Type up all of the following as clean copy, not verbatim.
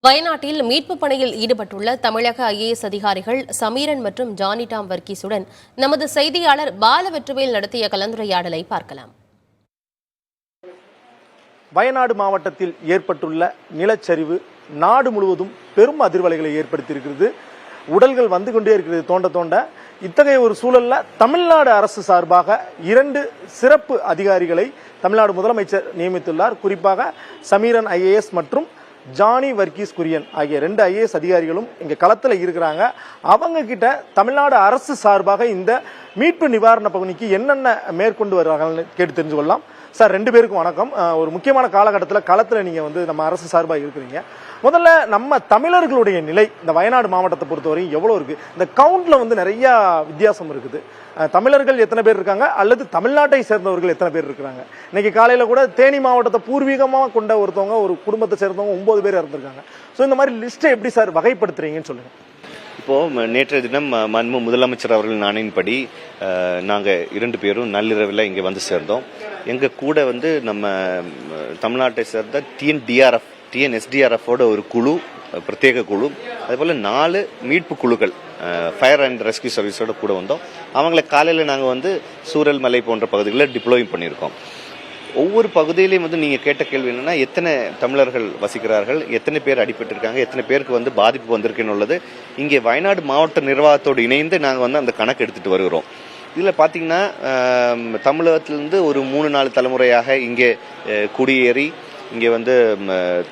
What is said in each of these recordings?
வயநாட்டில் மீட்புப் பணியில் ஈடுபட்டுள்ள தமிழக ஐஏஎஸ் அதிகாரிகள் சமீரன் மற்றும் ஜானி டாம் வர்கீஸுடன் நமது செய்தியாளர் பாலவெற்றுவேல் நடத்திய கலந்துரையாடலை பார்க்கலாம். வயநாடு மாவட்டத்தில் ஏற்பட்டுள்ள நிலச்சரிவு நாடு முழுவதும் பெரும் அதிர்வலைகளை ஏற்படுத்தியிருக்கிறது. உடல்கள் வந்து கொண்டே இருக்கிறது தோண்ட தோண்ட. இத்தகைய ஒரு சூழல்ல தமிழ்நாடு அரசு சார்பாக 2 சிறப்பு அதிகாரிகளை தமிழ்நாடு முதலமைச்சர் நியமித்துள்ளார். குறிப்பாக சமீரன் ஐஏஎஸ் மற்றும் ஜானி வர்கீஸ் குரியன் ஆகிய 2 ஐஏஎஸ் அதிகாரிகளும் இங்க களத்துல இருக்கிறாங்க. அவங்க கிட்ட தமிழ்நாடு அரசு சார்பாக இந்த மீட்பு நிவாரண பணிக்கு என்னென்ன மேற்கொண்டு வருவாங்கன்னு கேட்டு தெரிஞ்சு கொள்ளலாம். சார், 2 பேருக்கும் வணக்கம். ஒரு முக்கியமான காலகட்டத்தில் களத்துல நீங்க நம்ம அரசு சார்பாக இருக்கிறீங்க. முதல்ல நம்ம தமிழர்களுடைய நிலை இந்த வயநாடு மாவட்டத்தை பொறுத்தவரையும் எவ்வளவு இருக்கு? இந்த கவுண்ட்ல நிறைய வித்தியாசம் இருக்குது. தமிழர்கள் எத்தனை பேர் இருக்காங்க அல்லது தமிழ்நாட்டை சேர்ந்தவர்கள் எத்தனை பேர் இருக்கிறாங்க? இன்னைக்கு காலையில கூட தேனி மாவட்டத்தை பூர்வீகமாக கொண்ட ஒருத்தவங்க, ஒரு குடும்பத்தை சேர்ந்தவங்க 9 பேர் இறந்திருக்காங்க. ஸோ இந்த மாதிரி லிஸ்ட்டை எப்படி சார் வகைப்படுத்துறீங்கன்னு சொல்லுங்க. இப்போ நேற்றைய தினம் மாண்பு முதலமைச்சர் அவர்கள் ஆணையின்படி நாங்கள் 2 பேரும் நள்ளிரவில் இங்கே வந்து சேர்ந்தோம். எங்கள் கூட நம்ம தமிழ்நாட்டை சேர்ந்த டிஎன்எஸ்டிஆர்எஃப் ஒரு குழு, பிரத்யேக குழு, அதேபோல் 4 மீட்பு குழுக்கள் ஃபயர் அண்ட் ரெஸ்கியூ சர்வீஸோட கூட வந்தோம். அவங்களை காலையில் நாங்கள் சூரல் மலை போன்ற பகுதிகளில் டிப்ளாய் பண்ணியிருக்கோம். ஒவ்வொரு பகுதியிலையும் நீங்கள் கேட்ட கேள்வி என்னன்னா, எத்தனை தமிழர்கள் வசிக்கிறார்கள், எத்தனை பேர் அடிபட்டிருக்காங்க, எத்தனை பேருக்கு பாதிப்பு வந்திருக்குன்னு உள்ளது இங்கே வயநாடு மாவட்ட நிர்வாகத்தோடு இணைந்து நாங்கள் அந்த கணக்கு எடுத்துட்டு வருகிறோம். இதில் பார்த்தீங்கன்னா தமிழகத்திலிருந்து ஒரு 3-4 தலைமுறையாக இங்கே குடியேறி இங்கே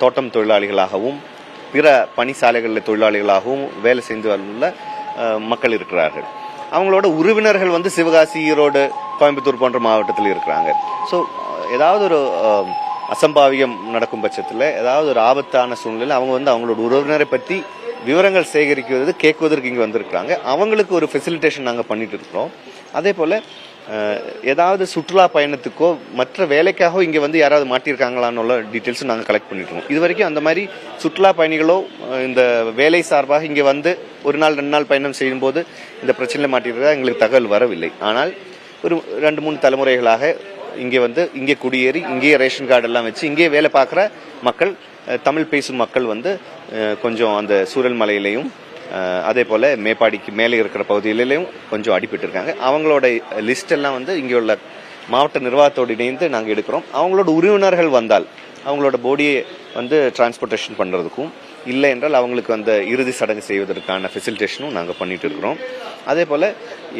தோட்டம் தொழிலாளிகளாகவும் பிற பணிசாலைகளில் தொழிலாளிகளாகவும் வேலை செய்து வந்துள்ள மக்கள் இருக்கிறார்கள். அவங்களோட உறவினர்கள் சிவகாசி, ஈரோடு, கோயம்புத்தூர் போன்ற மாவட்டத்தில் இருக்கிறாங்க. ஸோ ஏதாவது ஒரு அசம்பாவியம் நடக்கும் பட்சத்தில், ஏதாவது ஒரு ஆபத்தான சூழ்நிலையில் அவங்க அவங்களோட உறவினரை பற்றி விவரங்கள் சேகரிக்கிறது, கேட்குவதற்கு இங்கே வந்திருக்கிறாங்க. அவங்களுக்கு ஒரு ஃபெசிலிட்டேஷன் நாங்கள் பண்ணிட்டு இருக்கிறோம். அதே போல் ஏதாவது சுற்றுலா பயணத்துக்கோ மற்ற வேலைக்காக இங்கே யாராவது மாட்டியிருக்காங்களான்னு டீட்டெயில்ஸும் நாங்கள் கலெக்ட் பண்ணிட்டு இருக்கோம். இது வரைக்கும் அந்த மாதிரி சுற்றுலா பயணிகளோ இந்த வேலை சார்பாக இங்கே 1 நாள் 2 நாள் பயணம் செய்யும்போது இந்த பிரச்சனையில் மாட்டியிருக்கிறதா எங்களுக்கு தகவல் வரவில்லை. ஆனால் ஒரு 2-3 தலைமுறைகளாக இங்கே குடியேறி இங்கேயே ரேஷன் கார்டு எல்லாம் வச்சு இங்கே வேலை பார்க்குற மக்கள், தமிழ் பேசும் மக்கள் கொஞ்சம் அந்த சூரல் மலையிலையும் அதே போல் மேப்பாடிக்கு மேலே இருக்கிற பகுதிகளிலையும் கொஞ்சம் அடிபட்டு இருக்காங்க. அவங்களோட லிஸ்ட் எல்லாம் இங்கே உள்ள மாவட்ட நிர்வாகத்தோடு இணைந்து நாங்கள் எடுக்கிறோம். அவங்களோட உறவினர்கள் வந்தால் அவங்களோட பாடியை டிரான்ஸ்போர்ட்டேஷன் பண்ணுறதுக்கும், இல்லை என்றால் அவங்களுக்கு இறுதி சடங்கு செய்வதற்கான ஃபெசிலிட்டேஷனும் நாங்கள் பண்ணிட்டு இருக்கிறோம். அதே போல்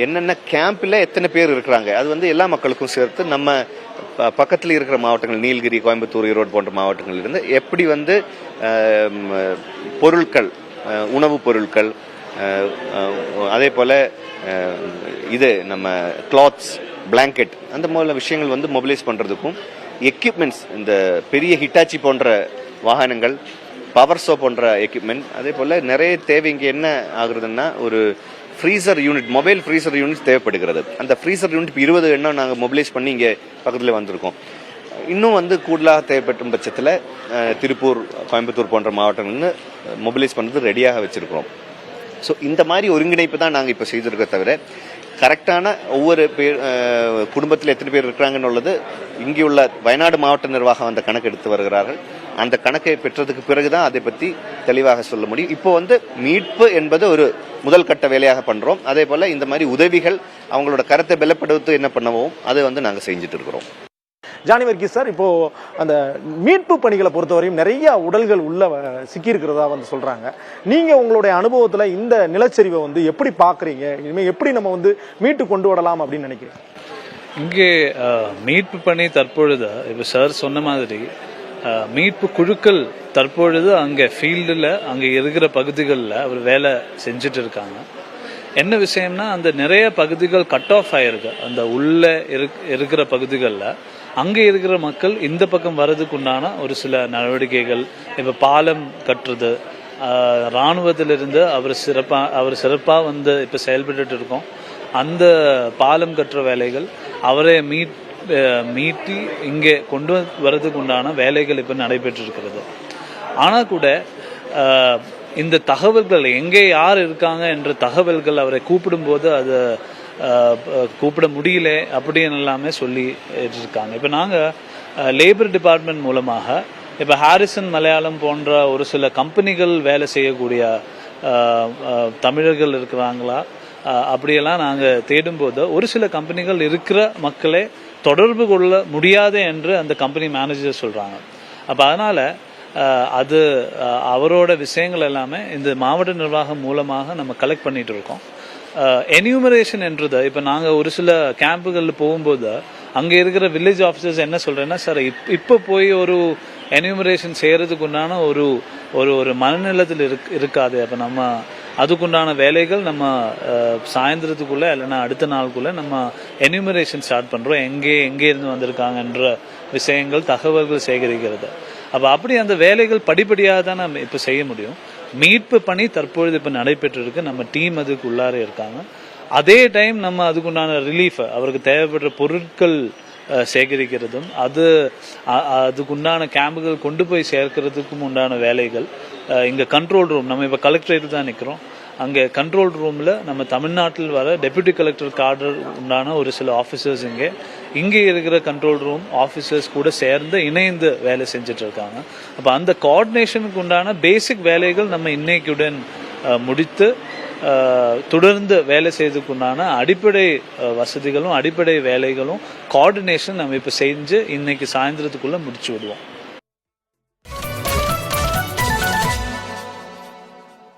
என்னென்ன கேம்பில் எத்தனை பேர் இருக்கிறாங்க அது எல்லா மக்களுக்கும் சேர்த்து நம்ம பக்கத்தில் இருக்கிற மாவட்டங்கள் நீலகிரி, கோயம்புத்தூர், ஈரோடு போன்ற மாவட்டங்களில் இருந்து எப்படி பொருட்கள், உணவுப் பொருட்கள், அதே போல் நம்ம கிளாத்ஸ், பிளாங்கெட், அந்த மாதிரி விஷயங்கள் மொபிலைஸ் பண்ணுறதுக்கும், எக்யூப்மெண்ட்ஸ், இந்த பெரிய ஹிட்டாச்சி போன்ற வாகனங்கள், பவர் சோ போன்ற எக்யூப்மெண்ட், அதே போல் நிறைய தேவை. இங்கே என்ன ஆகுறதுன்னா, ஒரு freezer unit, mobile freezer unit தேவைப்படுகிறது. அந்த ஃப்ரீசர் யூனிட் 20 எண்ணம் நாங்கள் மொபிலைஸ் பண்ணி இங்கே பக்கத்தில் வந்திருக்கோம். இன்னும் கூடுதலாக தேவைப்படும் பட்சத்தில் திருப்பூர், கோயம்புத்தூர் போன்ற மாவட்டங்கள்னு மொபிலைஸ் பண்ணுறது ரெடியாக வச்சுருக்கிறோம். ஸோ இந்த மாதிரி ஒருங்கிணைப்பு தான் நாங்கள் இப்போ செய்திருக்க தவிர, கரெக்டான ஒவ்வொரு பேர் குடும்பத்தில் எத்தனை பேர் இருக்கிறாங்கன்னு உள்ளது இங்கே உள்ள வயநாடு மாவட்ட நிர்வாகம் அந்த கணக்கு எடுத்து வருகிறார்கள். அந்த கணக்கை பெற்றதுக்கு பிறகுதான் அதை பற்றி தெளிவாக சொல்ல முடியும். இப்போ மீட்பு என்பது ஒரு முதல் கட்ட வேலையாக பண்ணுறோம். அதே போல் இந்த மாதிரி உதவிகள் அவங்களோட கருத்தை பலப்படுத்த என்ன பண்ணுவோம் அது நாங்கள் செஞ்சுட்டு இருக்கிறோம். ஜானி வர்கீஸ் சார், இப்போ அந்த மீட்பு பணிகளை பொறுத்தவரையும் நிறைய உடல்கள் உள்ள சிக்கி இருக்கிறதா சொல்றாங்க. நீங்க உங்களுடைய அனுபவத்துல இந்த நிலச்சரிவை எப்படி பாக்குறீங்க? இனிமே எப்படி நம்ம மீட்டு கொண்டு வரலாம் அப்படின்னு நினைக்கிறீங்க? இங்கே மீட்பு பணி தற்பொழுது இப்போ சார் சொன்ன மாதிரி மீட்பு குழுக்கள் தற்பொழுது அங்கே ஃபீல்டில் அங்கே இருக்கிற பகுதிகளில் அவர் வேலை செஞ்சுட்டு இருக்காங்க. என்ன விஷயம்னா, அந்த நிறைய பகுதிகள் கட் ஆஃப் ஆயிருக்கு. அந்த உள்ள இருக்கிற பகுதிகளில் அங்கே இருக்கிற மக்கள் இந்த பக்கம் வர்றதுக்கு உண்டான ஒரு சில நடவடிக்கைகள், இப்போ பாலம் கட்டுறது, இராணுவத்திலிருந்து அவர் சிறப்பாக இப்போ செயல்பட்டு இருக்கோம். அந்த பாலம் கட்டுற வேலைகள் அவரை மீட்டி இங்கே கொண்டு வர்றதுக்கு உண்டான வேலைகள் இப்போ நடைபெற்று இருக்கிறது. ஆனால் கூட இந்த தகவல்கள் எங்கே யார் இருக்காங்க என்ற தகவல்கள் அவரை கூப்பிடும்போது அது கூப்பிட முடியல அப்படின்னு எல்லாமே சொல்லி இருக்காங்க. இப்போ நாங்கள் லேபர் டிபார்ட்மெண்ட் மூலமாக இப்போ ஹாரிசன் மலையாளம் போன்ற ஒரு சில கம்பெனிகள் வேலை செய்யக்கூடிய தமிழர்கள் இருக்கிறாங்களா, அப்படியெல்லாம் நாங்கள் தேடும்போது ஒரு சில கம்பெனிகள் இருக்கிற மக்களே தொடர்பு கொள்ள முடியாது என்று அந்த கம்பெனி மேனேஜர் சொல்கிறாங்க. அப்போ அதனால் அது அவரோட விஷயங்கள் எல்லாமே இந்த மாவட்ட நிர்வாகம் மூலமாக நம்ம கலெக்ட் பண்ணிட்டு இருக்கோம். என்யூமரேஷன் என்றது இப்போ நாங்கள் ஒரு சில கேம்புகளில் போகும்போது அங்கே இருக்கிற வில்லேஜ் ஆஃபீஸர்ஸ் என்ன சொல்கிறேன்னா, சார் இப்போ போய் ஒரு என்யூமரேஷன் செய்கிறதுக்கு உண்டான ஒரு ஒரு மனநிலத்தில் இருக்காது. அப்போ நம்ம அதுக்குண்டான வேலைகள் நம்ம சாயந்தரத்துக்குள்ளே இல்லைன்னா அடுத்த நாளுக்குள்ளே நம்ம என்யூமரேஷன் ஸ்டார்ட் பண்ணுறோம். எங்கே இருந்து வந்திருக்காங்கன்ற விஷயங்கள் தகவல்கள் சேகரிக்கிறது. அப்போ அப்படி அந்த வேலைகள் படிப்படியாக தான் நம்ம இப்போ செய்ய முடியும். மீட்பு பணி தற்பொழுது இப்போ நடைபெற்று இருக்கு. நம்ம டீம் அதுக்கு உள்ளார இருக்காங்க. அதே டைம் நம்ம அதுக்குண்டான ரிலீஃப், அவருக்கு தேவைப்படுற பொருட்கள் சேகரிக்கிறதும் அதுக்குண்டான கேம்புகள் கொண்டு போய் சேர்க்கறதுக்கும் உண்டான வேலைகள். இங்கே கண்ட்ரோல் ரூம், நம்ம இப்போ கலெக்டரேட் தான் நிற்கிறோம். அங்கே கண்ட்ரோல் ரூமில் நம்ம தமிழ்நாட்டில் வர டெப்யூட்டி கலெக்டர் கார்டர் உண்டான ஒரு சில ஆஃபீஸர்ஸ் இங்கே இருக்கிற கண்ட்ரோல் ரூம் ஆஃபீஸர்ஸ் கூட சேர்ந்து இணைந்து வேலை செஞ்சுட்டு இருக்காங்க. அப்போ அந்த கோஆர்டினேஷனுக்கு உண்டான பேசிக் வேலைகள் நம்ம இன்னைக்குடன் முடித்து தொடர்ந்து வேலை செய்வதற்குண்டான அடிப்படை வசதிகளும் அடிப்படை வேலைகளும் கோஆர்டினேஷன் நம்ம இப்போ செஞ்சு இன்னைக்கு சாயந்தரத்துக்குள்ளே முடிச்சு விடுவோம்.